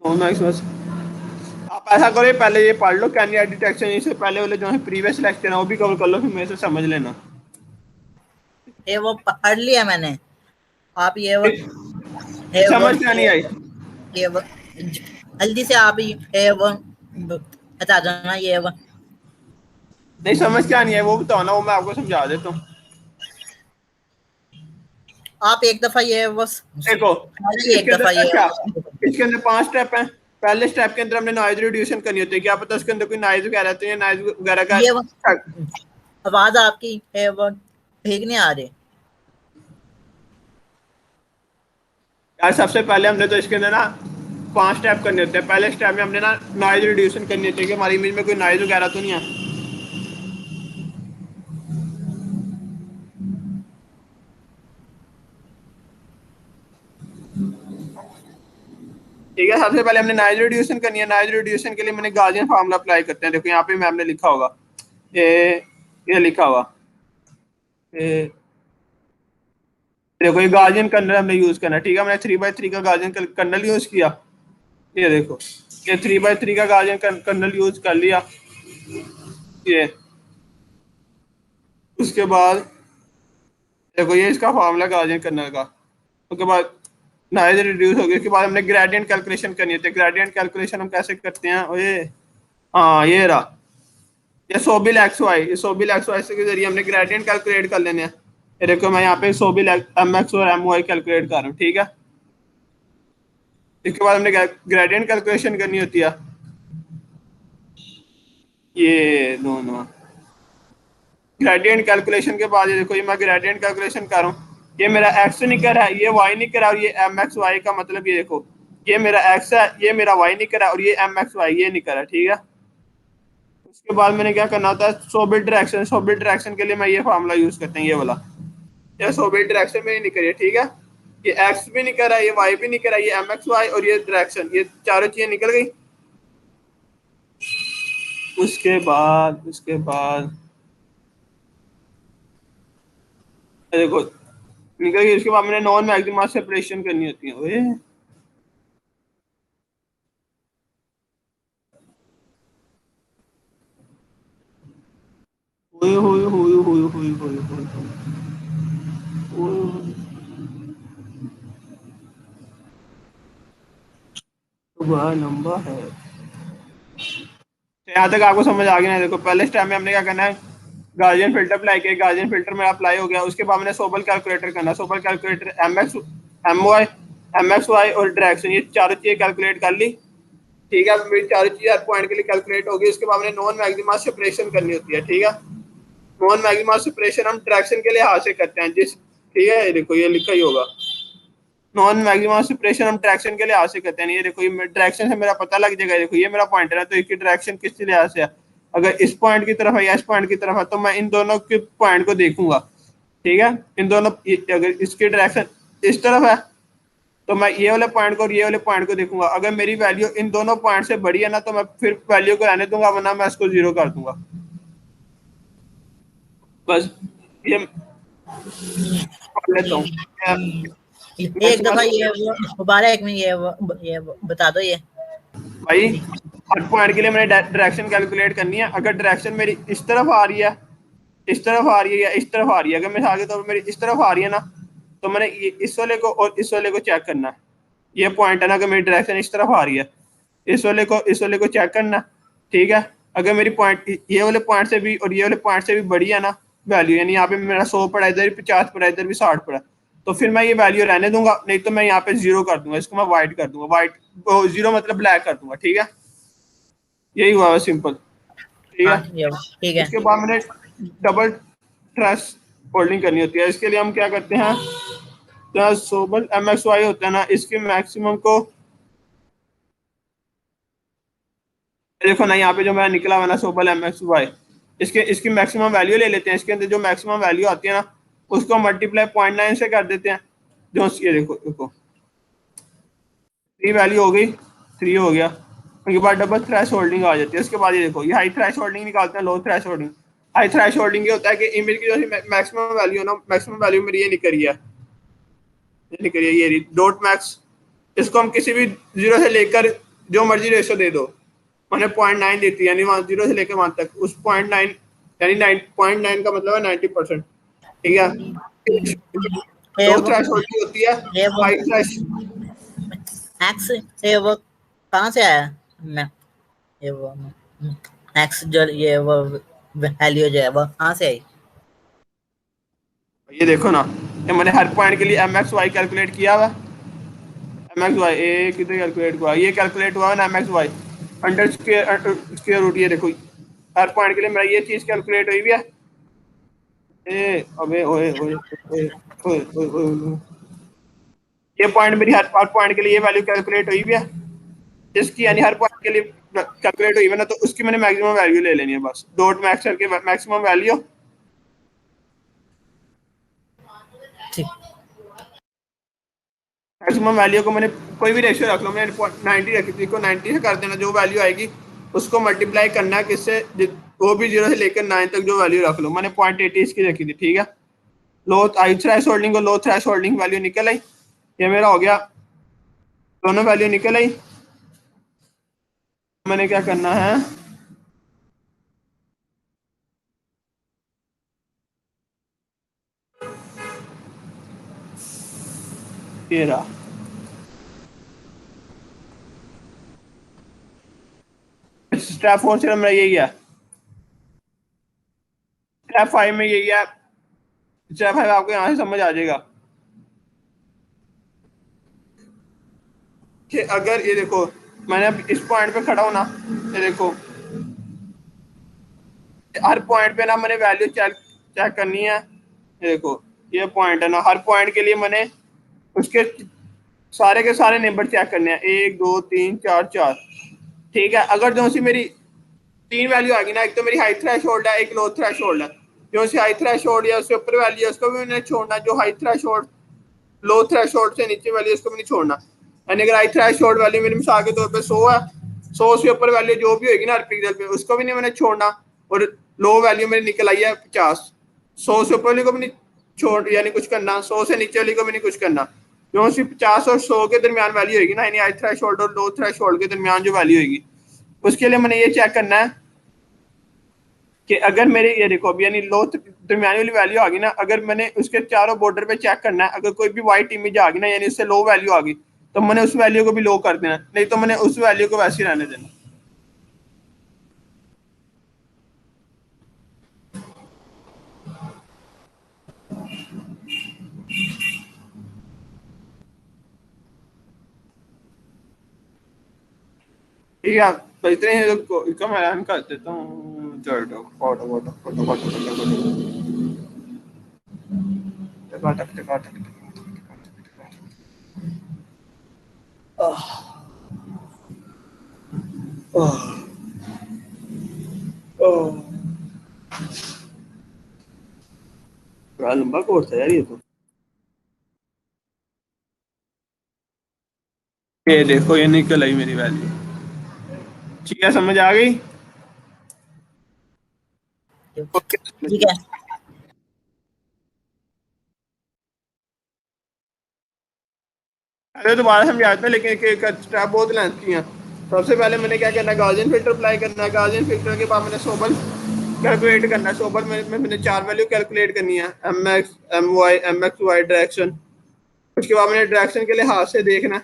Maximus आप ऐसा करो, पहले ये पढ़ लो कैन डिटेक्शन, इससे पहले वाले जो है प्रीवियस लेक्चर है वो भी कवर कर लो, फिर मेरे से समझ लेना। ये वो पढ़ लिया मैंने। आप ये वो समझ क्या नहीं आई? ये वो जल्दी से आप ये वो बता दो ना। ये वो नहीं समझ क्या नहीं है वो बताओ ना, वो मैं आपको समझा देता हूँ। आप एक दफा ये वो देखो एक इसके दफा अंदर ये अच्छा, इसके अंदर 5 स्टेप हैं। पहले स्टेप के अंदर हमने नॉइज रिड्यूसन करनी होती है, क्या पता उसके अंदर कोई नॉइज वगैरह तो ये नॉइज वगैरह का ये वो आवाज आपकी है वो ठीक नहीं आ रही। यार सबसे पहले हमने तो इसके अंदर ना 5 स्टेप करने होते हैं। पहले स्टेप में हमने ना नॉइज रिड्यूसन करनी होती है कि हमारी इमेज में कोई नॉइज वगैरह तो नहीं है। ठीक है, सबसे पहले हमने नॉइज रिड्यूसन करनी है। नॉइज रिड्यूसन के लिए मैंने गाउसियन फार्मूला अप्लाई करते हैं। देखो यहाँ पे मैम ने लिखा होगा, ये लिखा हुआ, ये देखो ये गाउसियन कर्नल हमने यूज करना है। ठीक है, हमने 3x3 का गाउसियन कर्नल यूज किया। ये देखो ये 3x3 का गाउसियन कर्नल यूज कर लिया। ये उसके बाद देखो ये इसका फार्मूला गाउसियन कर्नल का। उसके बाद नॉइज रिड्यूस हो गई। उसके बाद हमने ग्रेडियंट कैलकुलेशन करनी होती है। ग्रेडियंट कैलकुलेशन हम कैसे करते हैं? और ये हाँ ये रहा, ये सोबिल एक्स वाई, ये सोबिल एक्स वाई के जरिए हमने ग्रेडियंट कैलकुलेट कर लेने हैं। ये देखो मैं यहाँ पे सोबिल एम एक्स और एम वाई कैलकुलेट कर रहा हूँ। ठीक है, इसके बाद हमने ग्रेडियंट कैलकुलेशन करनी होती है। ये दोनों ग्रेडियंट कैलकुलेशन के बाद ये देखो, ये मैं ग्रेडियंट कैलकुलेशन कर रहा हूँ। ये मेरा एक्स निकर है, ये वाई निकर है, और ये एम एक्स वाई का मतलब ये देखो, ये मेरा एक्स है, ये मेरा वाई निकर है, और ये एम एक्स वाई ये निकर है। ठीक है, उसके बाद मैंने क्या करना होता है? Sobel direction. सोबिल डायरेक्शन के लिए मैं ये फार्मूला यूज करते हैं, ये वाला। ये सोबिल डायरेक्शन में ही निकल है। ठीक है, ये एक्स भी निकल रहा है, ये वाई भी निकल रहा है, ये एम एक्स वाई और ये डायरेक्शन, ये चारों चीजें निकल गई। उसके बाद देखो निकल गई। उसके बाद मैंने नॉन मैक्सिमा सेपरेशन करनी होती है। ओए ओए ओए ओए ओए ओए ओए ओए ओए। तो बड़ा लंबा है। यहाँ तक आपको समझ आ गया ना? देखो पहले स्टेप में हमने क्या करना है, गार्जियन फिल्टर अप्लाई किया। गार्जियन फिल्टर में अप्लाई हो गया। उसके बाद मैंने सोबल कैलकुलेटर करना। Sobel calculator M x M Y M x Y और डायरेक्शन, ये चारों चीजें कैलकुलेट कर ली। ठीक है, मेरी चारों चीजें हर पॉइंट के लिए कैलकुलेट होगी। उसके बाद मैंने नॉन मैक्सिमा सेपरेशन करनी होती है। ठीक है, नॉन मैक्सिमा सेपरेशन हम डायरेक्शन के लिए हाथ से करते हैं जिस, ठीक है, ये देखो ये लिखा ही होगा। नॉन मैक्सिमम सेपरेशन हम डायरेक्शन के लिहाज से करते हैं। ये देखो ये डायरेक्शन से मेरा पता लग जाएगा। देखो ये मेरा पॉइंटर है, तो इसकी डायरेक्शन किस लिहाज से है? अगर इस पॉइंट की तरफ है या इस पॉइंट की तरफ है, तो मैं इन दोनों के पॉइंट को देखूंगा। ठीक है, इन दोनों, अगर इसकी डायरेक्शन इस तरफ है तो मैं ये वाले पॉइंट को और ये वाले पॉइंट को देखूंगा। अगर मेरी वैल्यू इन दोनों पॉइंट से बड़ी है ना, तो मैं फिर वैल्यू को रहने दूंगा, वरना मैं इसको 0 कर दूंगा। बस ये पढ़ लेता हूँ। एक दफा ये वो दोबारा एक मिनट ये वो बता दो। ये भाई हर पॉइंट के लिए मैंने डायरेक्शन कैलकुलेट करनी है। अगर डायरेक्शन मेरी इस तरफ आ रही है, इस तरफ आ रही है या इस तरफ आ रही है, अगर मैं आगे तो मेरी इस तरफ आ रही है ना, तो मैंने इस वाले को और इस वाले को चेक करना है। ये पॉइंट है ना, अगर मेरी डायरेक्शन इस तरफ आ रही है, इस वाले को चेक करना। ठीक है, अगर मेरी पॉइंट ये वाले पॉइंट से भी और ये वाले पॉइंट से भी बड़ी है ना वैल्यू, यानी यहाँ पे मेरा 100 पड़ा, इधर भी 50 पड़ा, इधर भी 60 पड़ा, तो फिर मैं ये वैल्यू रहने दूंगा। नहीं तो मैं यहाँ पे 0 कर दूंगा, इसको मैं व्हाइट कर दूंगा। व्हाइट 0 मतलब ब्लैक कर दूंगा। ठीक है, यही हुआ है सिंपल। ठीक है, हाँ ये ठीक है। इसके बाद मैंने डबल ट्रेस होल्डिंग करनी होती है। इसके लिए हम क्या करते हैं, जो सोबल एम एक्स वाई होता है ना, इसके मैक्सिमम को देखो ना, यहाँ पे जो मैं निकला हुआ ना सोबल एम एक्स वाई, इसके इसकी मैक्सिमम वैल्यू ले लेते हैं। इसके अंदर जो मैक्सिमम वैल्यू आती है ना, उसको मल्टीप्लाई 0.9 से कर देते हैं। जो ये देखो देखो 3 वैल्यू हो गई, 3 हो गया। उसके बाद डबल थ्रेश होल्डिंग आ जाती है। उसके बाद ये देखो ये हाई थ्रेश होल्डिंग निकालते हैं, low thresholding. High thresholding ये होता है कि इमेज की जो मैक्सिमम वैल्यू है ना, मैक्सिमम वैल्यू मेरी ये निकल रही है, ये निकल रही है, ये डॉट मैक्स। इसको हम किसी भी 0 से लेकर जो मर्जी रेशो दे दो, मैंने 0.9 देती है, यानी वहाँ 0 से लेकर वहाँ तक उस 0.9 यानी 0.9 का मतलब है 90%। ठीक है, लो थ्रेशोल्ड की होती है, ये वो हाई थ्रेश एक्स ये वो कहाँ से आया? मैं ये वो एक्स जो ये वो वैल्यू जो है वो कहाँ से आई? ये देखो ना, ये मैंने हर पॉइंट के लिए एम एक्स वाई कैलकुलेट किया हुआ, एम एक्स वाई ए कितने कैलकुलेट हुआ, ये कैलकुलेट हुआ ना m x y under square root, ये देखो हर पॉइंट के लिए मेरा ये चीज़ कैलकुलेट हुई भी है। ए अबे ओए ओए ओए ओए ओए ओए, ये पॉइंट मेरी हर पॉइंट के लिए ये वैल्यू कैलकुलेट हुई भी है, जिसकी यानी हर पॉइंट के लिए कैलकुलेट हुई है ना, तो उसकी मैंने मैक्सिमम वैल्यू ले लेनी है बस, डॉट मैक्स करके मैक्सिमम वैल्यू। ठीक। मैक्सिमम वैल्यू को मैंने कोई भी रेशियो रख लो, मैंने 90 रखी थी, को 90 से कर देना, जो वैल्यू आएगी उसको मल्टीप्लाई करना है किससे, वो भी 0 से लेकर 9 तक जो वैल्यू रख लो, मैंने 0.80 इसकी रखी थी। ठीक है, लो हाई थ्रेश होल्डिंग को लो थ्रेश होल्डिंग वैल्यू निकल आई, ये मेरा हो गया, दोनों वैल्यू निकल आई। मैंने क्या करना है, ये रहा स्टेप 4 से मेरा यही है, स्टेप 5 में यही है, स्टेप 5 आपको यहाँ से समझ आ जाएगा कि अगर ये देखो मैंने अब इस पॉइंट पे खड़ा हूं ना, ये देखो हर पॉइंट पे ना मैंने वैल्यू चेक चेक करनी है, ये देखो ये पॉइंट है ना, हर पॉइंट के लिए मैंने उसके सारे के सारे नेबर चेक करने हैं, 1 2 3 4 4। ठीक है, अगर जो सी मेरी तीन वैल्यू आ गई ना, एक तो मेरी हाई थ्रेश होल्ड है, एक लो थ्रेश होल्ड है, जो सी हाई थ्रेश होल्ड है उसके ऊपर वैल्यू है उसको भी मैंने छोड़ना, जो हाई थ्रेश होल्ड लो थ्रेश होल्ड से नीचे वैल्यू उसको भी नहीं छोड़ना। यानी अगर हाई थ्रेश होल्ड वैल्यू मेरी मिसाल के तौर पर 100 है, 100 से ऊपर वैल्यू जो भी होगी ना हर पिक्सल पे उसको भी नहीं मैंने छोड़ना, और लो वैल्यू मेरी निकल आई है 50, 100 से ऊपर वाली को भी नहीं छोड़ यानी कुछ करना, 100 से नीचे वाली को भी नहीं कुछ करना, जो सिर्फ 50 और 100 के दरमियान वैल्यू होगी ना, यानी हाई थ्रेश होल्ड और लो थ्रेश होल्ड के दरमियान जो वैल्यू होगी, उसके लिए मैंने ये चेक करना है कि अगर मेरे ये देखो अभी यानी लो दरमियानी वाली वैल्यू आ गई ना, अगर मैंने उसके चारों बॉर्डर पे चेक करना है, अगर कोई भी वाइट इमेज आ गई ना यानी उससे लो वैल्यू आ गई, तो मैंने उस वैल्यू को भी लो कर देना, नहीं तो मैंने उस वैल्यू को वैसे ही रहने देना। ठीक है, तो इतने ही इसका मैं ऐलान कर देता हूँ, चलो photo photo photo photo photo बड़ा लंबा कोर्स है यार ये तो। ये देखो ये निकल आई मेरी वैल्यू, ठीक है समझ आ गई। ठीक है। अरे दोबारा समझाते हैं, लेकिन एक स्टेप बहुत लेंथी है। सबसे पहले मैंने क्या करना है, गाउसियन फिल्टर अप्लाई करना है, गाउसियन फिल्टर के बाद मैंने सोबल कैलकुलेट करना है, सोबल में मैंने 4 वैल्यू कैलकुलेट करनी है, m x M Y M x y direction, उसके बाद मैंने डायरेक्शन के लिए हाथ से देखना है,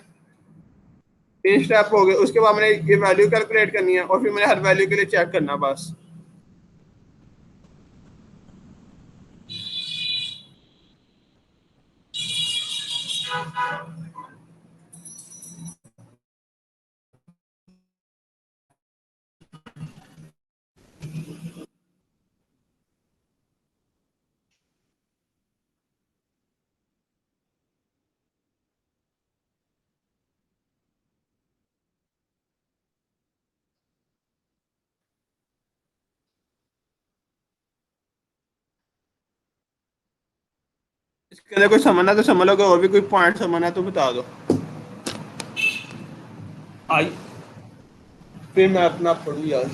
3 स्टेप हो गए, उसके बाद मैंने ये वैल्यू कैलकुलेट करनी है और फिर मैंने हर वैल्यू के लिए चेक करना बस। इसके अंदर कोई समझना तो समझ लो, और भी कोई पॉइंट समझना तो बता दो। आई फिर मैं अपना पढ़ू यार।